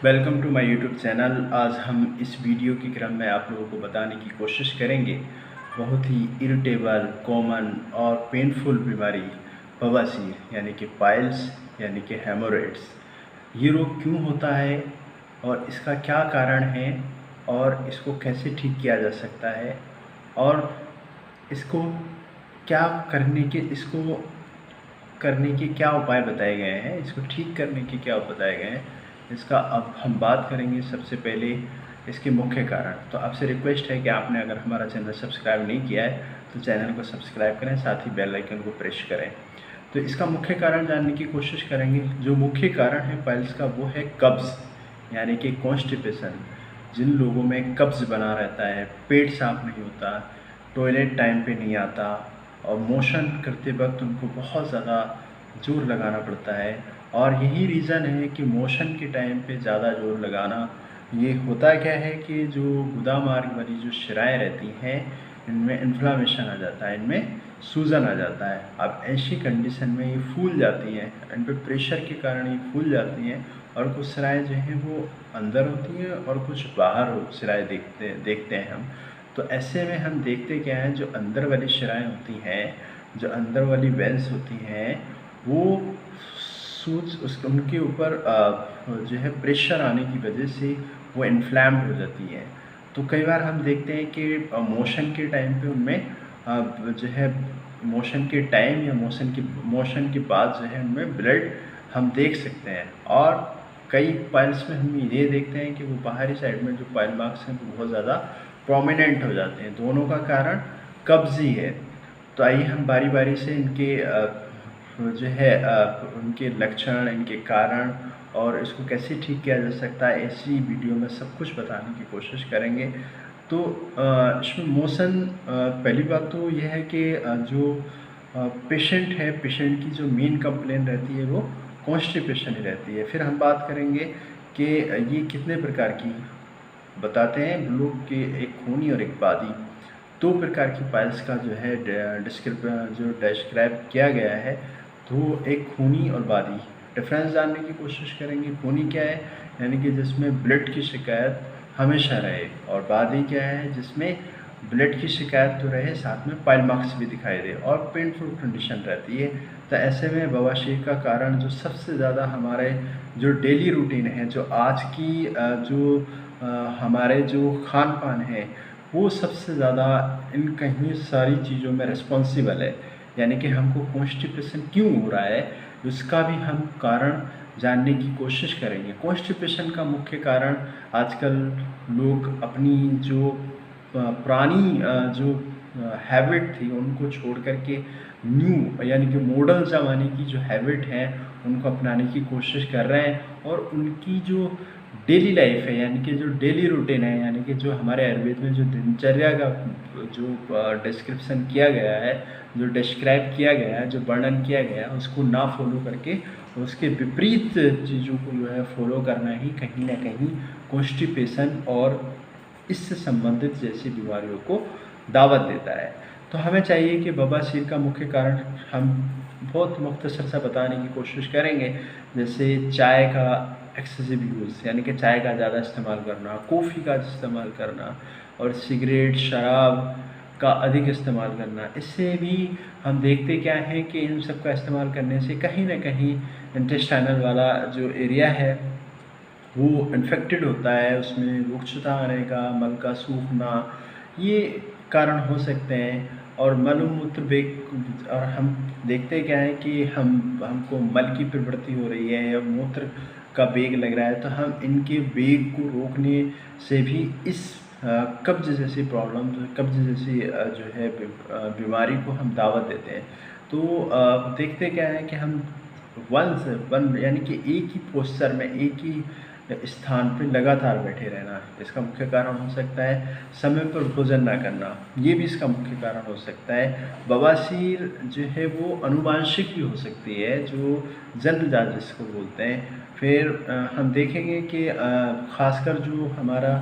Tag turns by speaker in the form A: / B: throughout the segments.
A: Welcome to my YouTube channel. आज हम इस वीडियो के क्रम में आप लोगों को बताने की कोशिश करेंगे बहुत ही इरिटेबल, कॉमन और पेनफुल बीमारी बवासीर यानी कि पाइल्स यानी कि हेमोरेड्स। ये रोग क्यों होता है और इसका क्या कारण है और इसको कैसे ठीक किया जा सकता है और इसको क्या करने के क्या उपाय बताए गए हैं, इसको ठीक करने के क्या बताए गए हैं, इसका अब हम बात करेंगे। सबसे पहले इसके मुख्य कारण। तो आपसे रिक्वेस्ट है कि आपने अगर हमारा चैनल सब्सक्राइब नहीं किया है तो चैनल को सब्सक्राइब करें, साथ ही बेल आइकन को प्रेस करें। तो इसका मुख्य कारण जानने की कोशिश करेंगे। जो मुख्य कारण है पाइल्स का वो है कब्ज़ यानी कि कॉन्स्टिपेशन। जिन लोगों में कब्ज़ बना रहता है, पेट साफ नहीं होता, टॉयलेट टाइम पे नहीं आता और मोशन करते वक्त उनको बहुत ज़्यादा जोर लगाना पड़ता है। और यही रीज़न है कि मोशन के टाइम पे ज़्यादा जोर लगाना, ये होता क्या है कि जो गुदा मार्ग वाली जो शिराएँ रहती हैं इनमें इन्फ्लामेशन आ जाता है, इनमें सूजन आ जाता है। अब ऐसी कंडीशन में ये फूल जाती हैं, इन पे प्रेशर के कारण ये फूल जाती हैं और कुछ सिराएँ जो हैं वो अंदर होती हैं और कुछ बाहर सिराएँ देखते हैं हम। तो ऐसे में हम देखते क्या हैं, जो अंदर वाली शिराएँ होती हैं, जो अंदर वाली वेंस होती हैं, वो उनके ऊपर जो है प्रेशर आने की वजह से वो इन्फ्लैम्ड हो जाती हैं। तो कई बार हम देखते हैं कि मोशन के टाइम पे उनमें जो है मोशन के टाइम या मोशन के बाद जो है उनमें ब्लड हम देख सकते हैं। और कई पाइल्स में हम ये देखते हैं कि वो बाहरी साइड में जो पाइल मार्क्स हैं वो बहुत ज़्यादा प्रोमिनेंट हो जाते हैं। दोनों का कारण कब्ज़ ही है। तो आइए हम बारी बारी से इनके जो है उनके लक्षण, इनके कारण और इसको कैसे ठीक किया जा सकता है, ऐसी वीडियो में सब कुछ बताने की कोशिश करेंगे। तो इसमें मोशन, पहली बात तो यह है कि जो पेशेंट है, पेशेंट की जो मेन कंप्लेन रहती है वो कॉन्स्टिपेशन ही रहती है। फिर हम बात करेंगे कि ये कितने प्रकार की बताते हैं लोग कि एक खूनी और एक बादी, दो प्रकार की पाइल्स का जो है डिस्क्राइब किया गया है। तो एक खूनी और बादी, डिफरेंस जानने की कोशिश करेंगे। खूनी क्या है, यानी कि जिसमें ब्लड की शिकायत हमेशा रहे, और बादी क्या है जिसमें ब्लड की शिकायत तो रहे, साथ में पाइल मार्क्स भी दिखाई दे और पेनफुल कंडीशन रहती है। तो ऐसे में बवासीर का कारण जो सबसे ज़्यादा हमारे जो डेली रूटीन है, जो आज की हमारे जो खान पान है, वो सबसे ज़्यादा इन कहीं सारी चीज़ों में रिस्पॉन्सिबल है। यानी कि हमको कॉन्स्टिपेशन क्यों हो रहा है, उसका भी हम कारण जानने की कोशिश करेंगे। कॉन्स्टिपेशन का मुख्य कारण आजकल लोग अपनी जो पुरानी जो हैबिट थी उनको छोड़ कर के न्यू यानी कि मॉडर्न ज़माने की जो हैबिट है उनको अपनाने की कोशिश कर रहे हैं। और उनकी जो डेली लाइफ है, यानी कि जो डेली रूटीन है, यानी कि जो हमारे आयुर्वेद में जो दिनचर्या का जो डिस्क्रिप्शन किया गया है, जो डिस्क्राइब किया गया है, जो वर्णन किया गया है, उसको ना फॉलो करके उसके विपरीत चीज़ों को जो है फॉलो करना ही कहीं ना कहीं कॉन्स्टिपेशन और इससे संबंधित जैसी बीमारियों को दावत देता है। तो हमें चाहिए कि बवासीर का मुख्य कारण हम बहुत मुख्तसर सा बताने की कोशिश करेंगे। जैसे चाय का एक्सेसिव यूज़, यानी कि चाय का ज़्यादा इस्तेमाल करना, कॉफ़ी का इस्तेमाल करना और सिगरेट, शराब का अधिक इस्तेमाल करना। इससे भी हम देखते क्या है कि इन सब का इस्तेमाल करने से कहीं ना कहीं इंटेस्टाइनल वाला जो एरिया है वो इन्फेक्टेड होता है, उसमें रुक्षता आने का, मल का सूखना, ये कारण हो सकते हैं। और मलमूत्र बेग, और हम देखते क्या है कि हमको मल की प्रवृत्ति हो रही है या मूत्र का बेग लग रहा है, तो हम इनके बेग को रोकने से भी इस कब्ज जैसी प्रॉब्लम, कब्ज जैसी जो है बीमारी को हम दावत देते हैं। तो देखते क्या है कि हम वन यानी कि एक ही पोस्चर में, एक ही स्थान पे लगातार बैठे रहना, इसका मुख्य कारण हो सकता है। समय पर भोजन ना करना, ये भी इसका मुख्य कारण हो सकता है। बवासीर जो है वो अनुवांशिक भी हो सकती है, जो जन्मजात जिसको बोलते हैं। फिर हम देखेंगे कि खासकर जो हमारा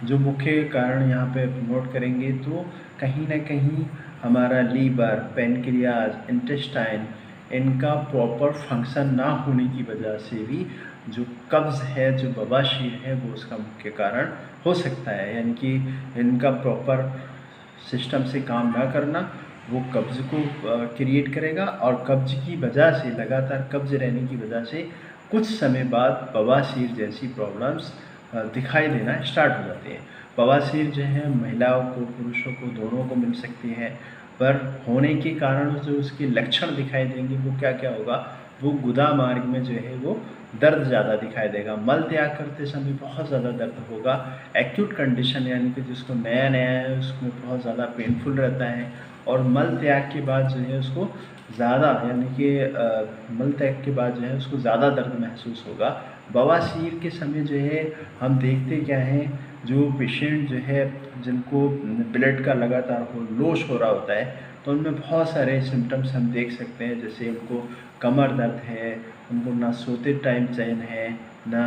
A: जो मुख्य कारण यहाँ पे नोट करेंगे तो कहीं ना कहीं हमारा लीवर, पेनक्रियाज, इंटेस्टाइन, इनका प्रॉपर फंक्शन ना होने की वजह से भी जो कब्ज़ है, जो बवासीर है, वो उसका मुख्य कारण हो सकता है। यानी कि इनका प्रॉपर सिस्टम से काम ना करना वो कब्ज़ को क्रिएट करेगा, और कब्ज़ की वजह से, लगातार कब्ज़ रहने की वजह से कुछ समय बाद बवासीर जैसी प्रॉब्लम्स दिखाई देना स्टार्ट हो जाती हैं। बवासीर जो है महिलाओं को, पुरुषों को, दोनों को मिल सकती है, पर होने के कारण जो उसके लक्षण दिखाई देंगे वो क्या क्या होगा, वो गुदा मार्ग में जो है वो दर्द ज़्यादा दिखाई देगा। मल त्याग करते समय बहुत ज़्यादा दर्द होगा। एक्यूट कंडीशन यानी कि जिसको नया नया है उसमें बहुत ज़्यादा पेनफुल रहता है, और मल त्याग के बाद जो है उसको ज़्यादा, यानी कि मल त्याग के बाद जो है उसको ज़्यादा दर्द महसूस होगा। बवासीर के समय जो है हम देखते क्या हैं, जो पेशेंट जो है जिनको ब्लड का लगातार लॉस हो रहा होता है, तो उनमें बहुत सारे सिम्टम्स हम देख सकते हैं। जैसे उनको कमर दर्द है, उनको ना सोते टाइम चैन है, ना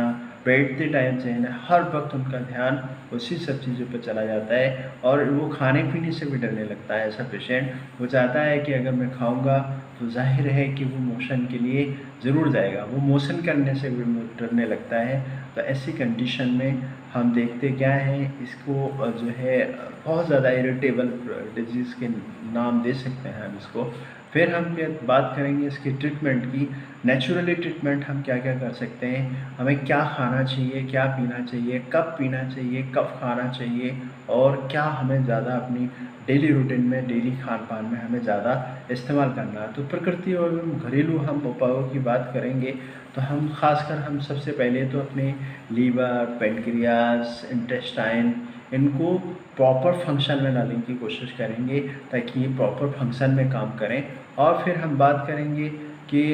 A: बैठते टाइम चैन है, हर वक्त उनका ध्यान उसी सब चीज़ों पर चला जाता है, और वो खाने पीने से भी डरने लगता है। ऐसा पेशेंट वो चाहता है कि अगर मैं खाऊंगा तो जाहिर है कि वो मोशन के लिए ज़रूर जाएगा, वो मोशन करने से भी डरने लगता है। तो ऐसी कंडीशन में हम देखते क्या हैं, इसको जो है बहुत ज़्यादा इरिटेबल डिजीज़ के नाम दे सकते हैं हम इसको। फिर हम बात करेंगे इसकी ट्रीटमेंट की। नेचुरली ट्रीटमेंट हम क्या क्या कर सकते हैं, हमें क्या खाना चाहिए, क्या पीना चाहिए, कब पीना चाहिए, कब खाना चाहिए, और क्या हमें ज़्यादा अपनी डेली रूटीन में, डेली खान पान में हमें ज़्यादा इस्तेमाल करना है। तो प्रकृति और घरेलू हम उपायों की बात करेंगे तो हम खासकर हम सबसे पहले तो अपने लीवर, पेनक्रियास, इंटेस्टाइन, इनको प्रॉपर फंक्शन में लाने की कोशिश करेंगे ताकि ये प्रॉपर फंक्शन में काम करें। और फिर हम बात करेंगे कि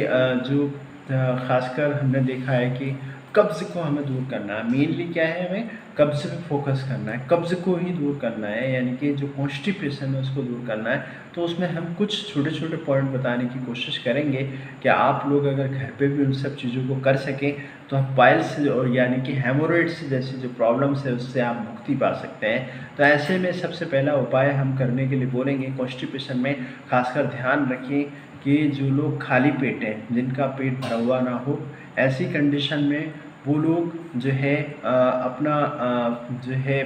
A: जो ख़ासकर हमने देखा है कि कब्ज़ को हमें दूर करना है। मेनली क्या है, हमें कब्ज़ पे फोकस करना है, कब्ज़ को ही दूर करना है, यानी कि जो कॉन्स्टिपेशन है उसको दूर करना है। तो उसमें हम कुछ छोटे छोटे पॉइंट बताने की कोशिश करेंगे कि आप लोग अगर घर पे भी उन सब चीज़ों को कर सकें तो आप पाइल्स और यानी कि हेमोरेड्स जैसी जो प्रॉब्लम्स है उससे आप मुक्ति पा सकते हैं। तो ऐसे में सबसे पहला उपाय हम करने के लिए बोलेंगे, कॉन्स्टिपेशन में खासकर ध्यान रखें कि जो लोग खाली पेट हैं, जिनका पेट भरा हुआ ना हो, ऐसी कंडीशन में वो लोग जो है अपना जो है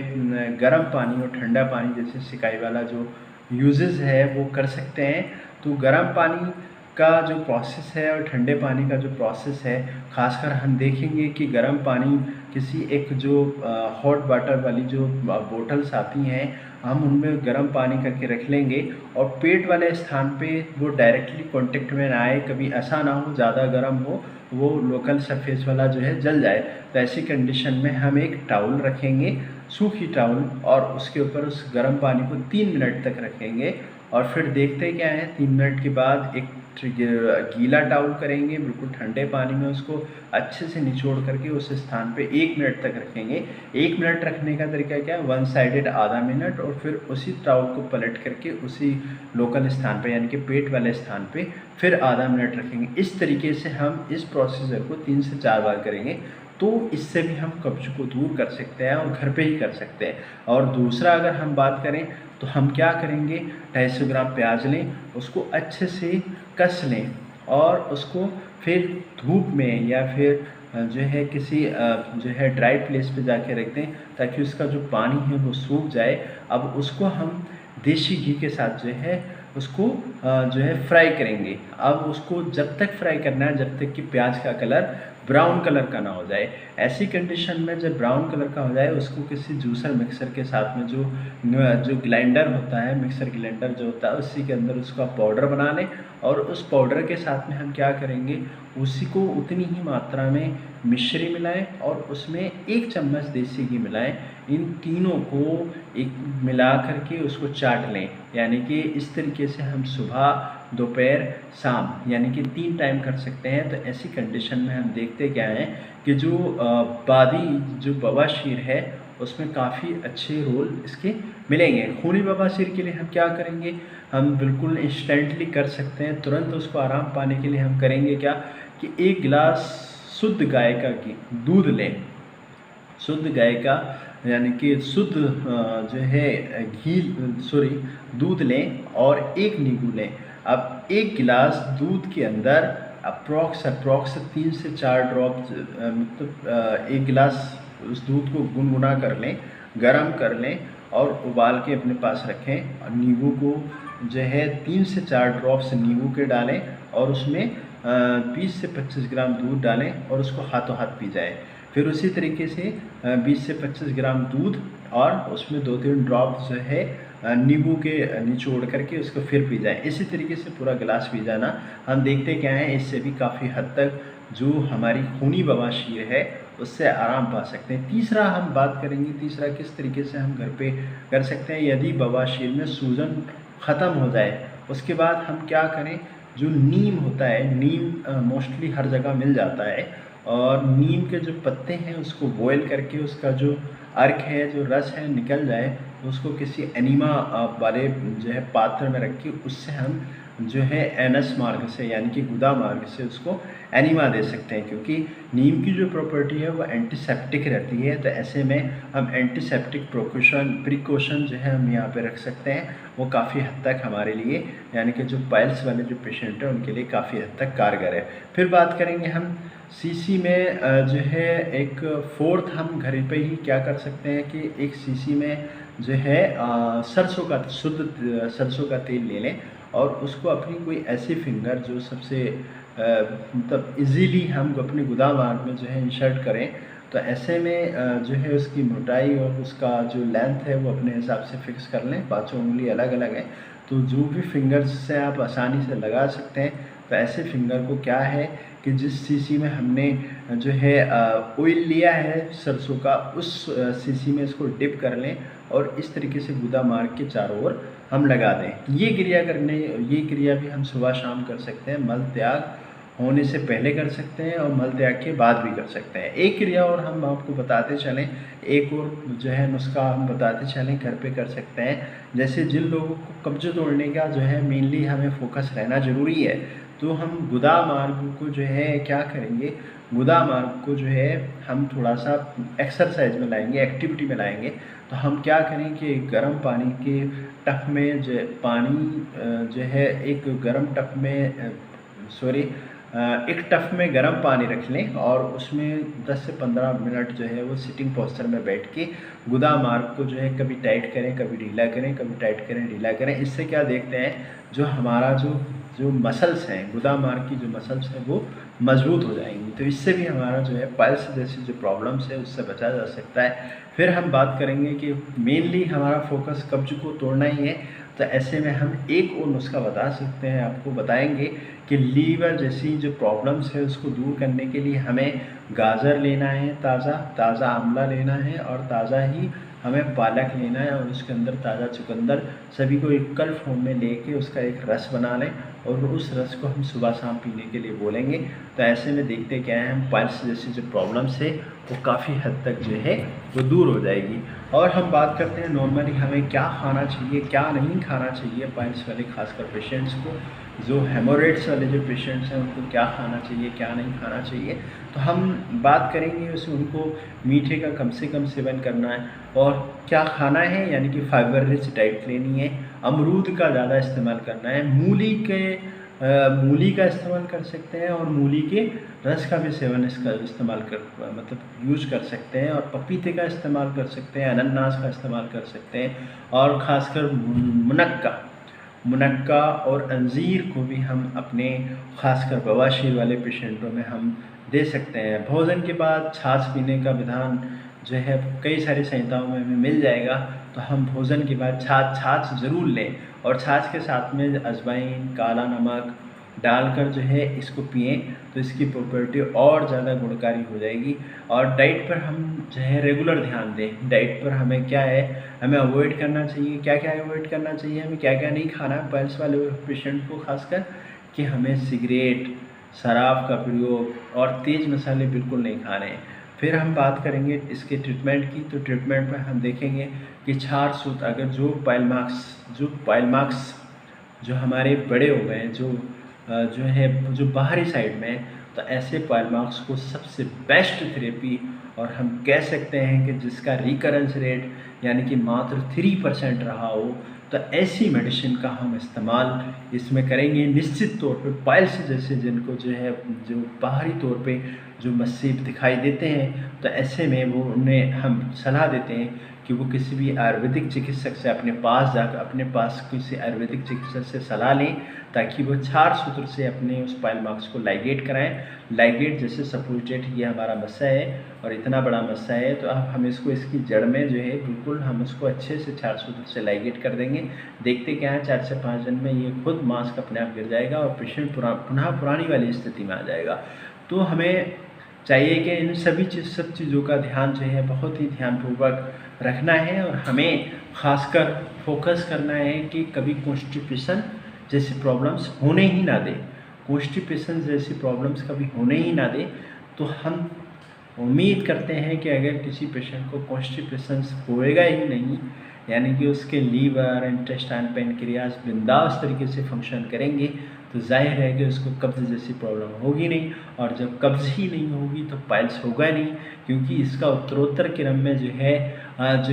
A: गर्म पानी और ठंडा पानी जैसे सिकाई वाला जो यूजेस है वो कर सकते हैं। तो गर्म पानी का जो प्रोसेस है और ठंडे पानी का जो प्रोसेस है, खासकर हम देखेंगे कि गर्म पानी किसी एक जो हॉट वाटर वाली जो बोटल्स आती हैं, हम उनमें गर्म पानी करके रख लेंगे, और पेट वाले स्थान पे वो डायरेक्टली कांटेक्ट में ना आए, कभी ऐसा ना हो ज़्यादा गर्म हो, वो लोकल सरफेस वाला जो है जल जाए। तो ऐसी कंडीशन में हम एक टाउल रखेंगे, सूखी टाउल, और उसके ऊपर उस गर्म पानी को 3 मिनट तक रखेंगे, और फिर देखते क्या है 3 मिनट के बाद एक गीला टाउल करेंगे, बिल्कुल ठंडे पानी में उसको अच्छे से निचोड़ करके उस स्थान पे 1 मिनट तक रखेंगे। 1 मिनट रखने का तरीका क्या है, वन साइडेड आधा मिनट, और फिर उसी टाउल को पलट करके उसी लोकल स्थान पे यानी कि पेट वाले स्थान पे फिर आधा मिनट रखेंगे। इस तरीके से हम इस प्रोसीजर को 3 से 4 बार करेंगे, तो इससे भी हम कब्ज को दूर कर सकते हैं और घर पे ही कर सकते हैं। और दूसरा अगर हम बात करें तो हम क्या करेंगे, 250 ग्राम प्याज लें, उसको अच्छे से कस लें, और उसको फिर धूप में या फिर जो है किसी जो है ड्राई प्लेस पे जाके रख दें ताकि उसका जो पानी है वो सूख जाए। अब उसको हम देसी घी के साथ जो है उसको जो है फ्राई करेंगे। अब उसको जब तक फ्राई करना है जब तक कि प्याज का कलर ब्राउन कलर का ना हो जाए। ऐसी कंडीशन में जब ब्राउन कलर का हो जाए उसको किसी जूसर मिक्सर के साथ में जो ग्राइंडर होता है, मिक्सर ग्राइंडर जो होता है, उसी के अंदर उसका पाउडर बना लें, और उस पाउडर के साथ में हम क्या करेंगे, उसी को उतनी ही मात्रा में मिश्री मिलाएं और उसमें 1 चम्मच देसी घी मिलाएं। इन तीनों को एक मिला करके उसको चाट लें, यानी कि इस तरीके से हम सुबह, दोपहर, शाम यानी कि 3 टाइम कर सकते हैं। तो ऐसी कंडीशन में हम देखते क्या हैं कि जो जो बवासीर है उसमें काफ़ी अच्छे रोल इसके मिलेंगे। खूनी बवासीर के लिए हम क्या करेंगे, हम बिल्कुल इंस्टेंटली कर सकते हैं, तुरंत उसको आराम पाने के लिए हम करेंगे क्या कि 1 गिलास शुद्ध गाय का दूध लें, शुद्ध गाय का यानी कि शुद्ध जो है दूध लें, और 1 नींबू लें। अब 1 गिलास दूध के अंदर अप्रॉक्स 3 से 4 ड्रॉप मतलब 1 गिलास उस दूध को गुनगुना कर लें, गरम कर लें और उबाल के अपने पास रखें। और नींबू को जो है 3 से 4 ड्रॉप्स नींबू के डालें और उसमें 20 से 25 ग्राम दूध डालें और उसको हाथों हाथ पी जाए। फिर उसी तरीके से 20 से 25 ग्राम दूध और उसमें 2-3 ड्रॉप जो है नींबू के निचोड़ करके उसको फिर पी जाए। इसी तरीके से पूरा गिलास पी जाना। हम देखते क्या हैं, इससे भी काफ़ी हद तक जो हमारी खूनी बवासीर है उससे आराम पा सकते हैं। तीसरा हम बात करेंगे, तीसरा किस तरीके से हम घर पे कर सकते हैं यदि बवासीर में सूजन ख़त्म हो जाए। उसके बाद हम क्या करें, जो नीम होता है, नीम मोस्टली हर जगह मिल जाता है और नीम के जो पत्ते हैं उसको बॉयल करके उसका जो अर्क है, जो रस है निकल जाए, उसको किसी एनीमा वाले जो है पात्र में रख के उससे हम जो है एनस मार्ग से यानी कि गुदा मार्ग से उसको एनीमा दे सकते हैं। क्योंकि नीम की जो प्रॉपर्टी है वो एंटीसेप्टिक रहती है, तो ऐसे में हम एंटीसेप्टिक प्रिकॉशन जो है हम यहाँ पे रख सकते हैं। वो काफ़ी हद तक हमारे लिए यानी कि जो पाइल्स वाले जो पेशेंट हैं उनके लिए काफ़ी हद तक कारगर है। फिर बात करेंगे हम सीसी में जो है एक फोर्थ हम घर पे ही क्या कर सकते हैं कि एक सीसी में जो है सरसों का शुद्ध सरसों का तेल ले लें और उसको अपनी कोई ऐसी फिंगर जो सबसे मतलब इजीली हम अपने गुदा मार्ग में जो है इंसर्ट करें। तो ऐसे में जो है उसकी मोटाई और उसका जो लेंथ है वो अपने हिसाब से फिक्स कर लें। पाँचों उंगली अलग अलग है तो जो भी फिंगर्स से आप आसानी से लगा सकते हैं। तो ऐसे फिंगर को क्या है कि जिस सीसी में हमने जो है ऑयल लिया है सरसों का, उस सीसी में इसको डिप कर लें और इस तरीके से गुदा मार्ग के चारों ओर हम लगा दें। ये क्रिया भी हम सुबह शाम कर सकते हैं। मल त्याग होने से पहले कर सकते हैं और मल त्याग के बाद भी कर सकते हैं। एक क्रिया और हम आपको बताते चलें, एक और जो है नुस्खा हम बताते चलें घर पे कर सकते हैं। जैसे जिन लोगों को कब्ज तोड़ने का जो है मेनली हमें फोकस रहना ज़रूरी है, तो हम गुदा मार्ग को जो है क्या करेंगे, गुदा मार्ग को जो है हम थोड़ा सा एक्सरसाइज में लाएंगे, एक्टिविटी में लाएंगे। तो हम क्या करें कि गर्म पानी के टप में जो पानी जो है एक गर्म टप में एक टफ में गर्म पानी रख लें और उसमें 10 से 15 मिनट जो है वो सिटिंग पोस्चर में बैठ के गुदा मार्ग को जो है कभी टाइट करें, कभी ढीला करें, कभी टाइट करें, ढीला करें। इससे क्या देखते हैं, जो हमारा जो मसल्स हैं, गुदा मार्ग की जो मसल्स हैं वो मजबूत हो जाएंगी। तो इससे भी हमारा जो है पाइल्स जैसी जो प्रॉब्लम्स है उससे बचा जा सकता है। फिर हम बात करेंगे कि मेनली हमारा फोकस कब्ज को तोड़ना ही है। तो ऐसे में हम एक और नुस्खा बता सकते हैं, आपको बताएंगे कि लीवर जैसी जो प्रॉब्लम्स है उसको दूर करने के लिए हमें गाजर लेना है, ताज़ा आंवला लेना है और ताज़ा ही हमें पालक लेना है और उसके अंदर ताज़ा चुकंदर सभी को इक्वल फॉर्म में लेके उसका एक रस बना लें और उस रस को हम सुबह शाम पीने के लिए बोलेंगे। तो ऐसे में देखते क्या है, हम पाइल्स जैसी जो प्रॉब्लम्स है वो काफ़ी हद तक जो है वो दूर हो जाएगी। और हम बात करते हैं नॉर्मली हमें क्या खाना चाहिए, क्या नहीं खाना चाहिए पाइल्स वाले खासकर पेशेंट्स को। जो हेमोरेड्स वाले जो पेशेंट्स हैं उनको क्या खाना चाहिए, क्या नहीं खाना चाहिए, तो हम बात करेंगे उसमें उनको मीठे का कम से कम सेवन करना है और क्या खाना है यानी कि फाइबर रिच डाइट लेनी है। अमरूद का ज़्यादा इस्तेमाल करना है, मूली का इस्तेमाल कर सकते हैं और मूली के रस का भी सेवन इसका इस्तेमाल मतलब यूज कर सकते हैं और पपीते का इस्तेमाल कर सकते हैं, अनानास का इस्तेमाल कर सकते हैं और ख़ासकर मुनक्का और अंजीर को भी हम अपने ख़ासकर बवासीर वाले पेशेंटों में हम दे सकते हैं। भोजन के बाद छाछ पीने का विधान जो है कई सारी संहिताओं में हमें मिल जाएगा। तो हम भोजन के बाद छाछ ज़रूर लें और छाछ के साथ में अजवाइन, काला नमक डालकर जो है इसको पिएं तो इसकी प्रॉपर्टी और ज़्यादा गुणकारी हो जाएगी। और डाइट पर हम जो है रेगुलर ध्यान दें। डाइट पर हमें क्या है, हमें अवॉइड करना चाहिए, क्या क्या अवॉइड करना चाहिए, हमें क्या क्या नहीं खाना है पाइल्स वाले पेशेंट को खासकर, कि हमें सिगरेट, शराब का प्रयोग और तेज़ मसाले बिल्कुल नहीं खाने हैं। फिर हम बात करेंगे इसके ट्रीटमेंट की। तो ट्रीटमेंट में हम देखेंगे कि क्षार सूत्र, अगर जो पाइल मार्क्स जो हमारे बड़े हो गए हैं, जो बाहरी साइड में है, तो ऐसे पाइल मार्क्स को सबसे बेस्ट थेरेपी और हम कह सकते हैं कि जिसका रिकरेंस रेट यानी कि मात्र 3% रहा हो, तो तो ऐसी मेडिसिन का हम इस्तेमाल इसमें करेंगे। निश्चित तौर पे पाइल्स जैसे जिनको जो है जो बाहरी तौर पे जो मस्सेब दिखाई देते हैं, तो ऐसे में वो उन्हें हम सलाह देते हैं कि वो किसी भी आयुर्वेदिक चिकित्सक से अपने पास किसी आयुर्वेदिक चिकित्सक से सलाह लें, ताकि वो क्षार सूत्र से अपने उस पाइल मार्क्स को लाइगेट कराएं। लाइगेट जैसे सपोजिटेड ये हमारा मस्सा है और इतना बड़ा मस्सा है, तो अब हम इसको इसकी जड़ में जो है बिल्कुल हम उसको अच्छे से क्षार सूत्र से लाइगेट कर देंगे। देखते क्या है 4 से 5 दिन में ये खुद मास्क अपने आप गिर जाएगा और पेशेंट पुनः पुरानी वाली स्थिति में आ जाएगा। तो हमें चाहिए कि इन सब चीज़ों का ध्यान जो है बहुत ही ध्यानपूर्वक रखना है, और हमें ख़ासकर फोकस करना है कि कभी कॉन्स्टिपेशन जैसी प्रॉब्लम्स होने ही ना दें। कॉन्स्टिपेशन जैसी प्रॉब्लम्स कभी होने ही ना दें। तो हम उम्मीद करते हैं कि अगर किसी पेशेंट को कॉन्स्टिपेशन होएगा ही नहीं, यानी कि उसके लीवर, इंटेस्टाइन, पैनक्रियाज बिंदास तरीके से फंक्शन करेंगे, तो जाहिर है कि उसको कब्ज़ जैसी प्रॉब्लम होगी नहीं। और जब कब्ज़ ही नहीं होगी तो पाइल्स होगा नहीं, क्योंकि इसका उत्तरोत्तर क्रम में जो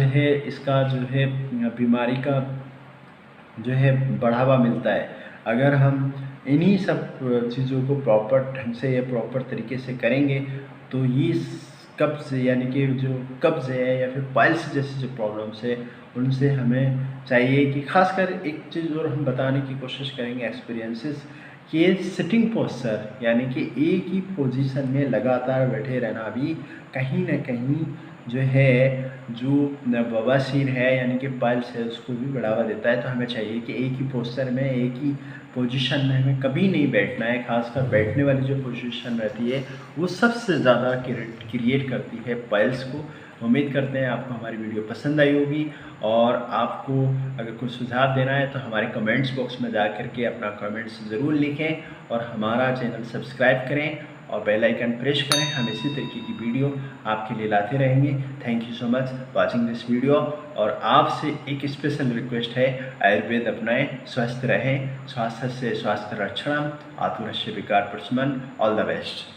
A: है इसका जो है बीमारी का जो है बढ़ावा मिलता है। अगर हम इन्हीं सब चीज़ों को प्रॉपर ढंग से या प्रॉपर तरीके से करेंगे, तो ये कब्ज़ यानी कि जो कब्ज़ है या फिर पाइल्स जैसी जो प्रॉब्लम्स है, उनसे हमें चाहिए कि खासकर एक चीज़ और हम बताने की कोशिश करेंगे एक्सपीरियंसेस, कि सिटिंग पोस्चर यानी कि एक ही पोजीशन में लगातार बैठे रहना भी कहीं ना कहीं जो है जो बवासीर है यानी कि पाइल्स है उसको भी बढ़ावा देता है। तो हमें चाहिए कि एक ही पोस्चर में, एक ही पोजीशन में हमें कभी नहीं बैठना है। खासकर बैठने वाली जो पोजीशन रहती है वो सबसे ज़्यादा क्रिएट करती है पाइल्स को। उम्मीद करते हैं आपको हमारी वीडियो पसंद आई होगी, और आपको अगर कोई सुझाव देना है तो हमारे कमेंट्स बॉक्स में जा कर के अपना कमेंट्स ज़रूर लिखें, और हमारा चैनल सब्सक्राइब करें और बेल आइकन प्रेस करें। हम इसी तरीके की वीडियो आपके लिए लाते रहेंगे। Thank you so much watching this video. और आपसे एक स्पेशल रिक्वेस्ट है, आयुर्वेद अपनाएं, स्वस्थ रहें। स्वास्थ्य से स्वास्थ्य रक्षणम, आत्मरस्य विकार प्रशमन। All the best.